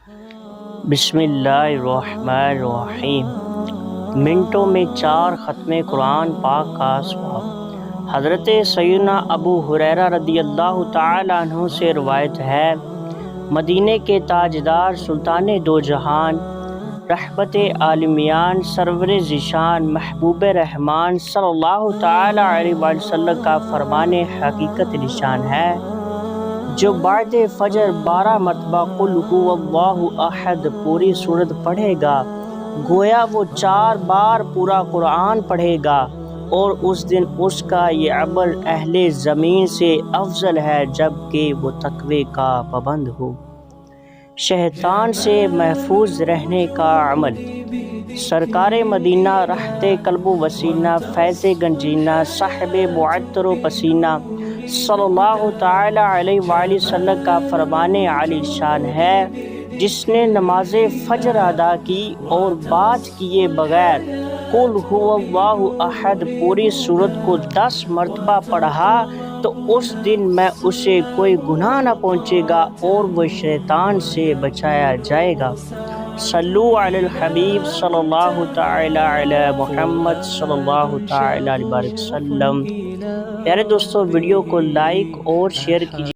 بسم اللہ الرحمن الرحیم۔ منٹوں میں 4 ختم قرآن پاک کا ثواب۔ حضرت سیدنا ابو ہریرہ رضی اللہ تعالیٰ عنہ سے روایت ہے، مدینے کے تاجدار سلطان دو جہان، رحمت عالمیان، سرور ذیشان، محبوب رحمان صلی اللہ تعالیٰ علیہ وسلم کا فرمان حقیقت نشان ہے، جو بعد فجر 12 مرتبہ قل هو اللہ احد پوری سورت پڑھے گا، گویا وہ 4 بار پورا قرآن پڑھے گا، اور اس دن اس کا یہ عمل اہل زمین سے افضل ہے جبکہ وہ تقوی کا پابند ہو۔ شیطان سے محفوظ رہنے کا عمل۔ سرکار مدینہ، رحمت قلب و وسینہ، فیض گنجینہ، صاحب معطر و پسینہ صلی اللہ تعالیٰ علیہ وآلہ وسلم کا فرمان عالی شان ہے، جس نے نماز فجر ادا کی اور بات کیے بغیر قل هو اللہ احد پوری سورت کو 10 مرتبہ پڑھا تو اس دن میں اسے کوئی گناہ نہ پہنچے گا اور وہ شیطان سے بچایا جائے گا۔ صلو علی الحبیب صلی اللہ تعالی علی محمد صلی اللہ تعالی علیہ وسلم۔ پیارے دوستو، ویڈیو کو لائک اور شیئر کیجیے۔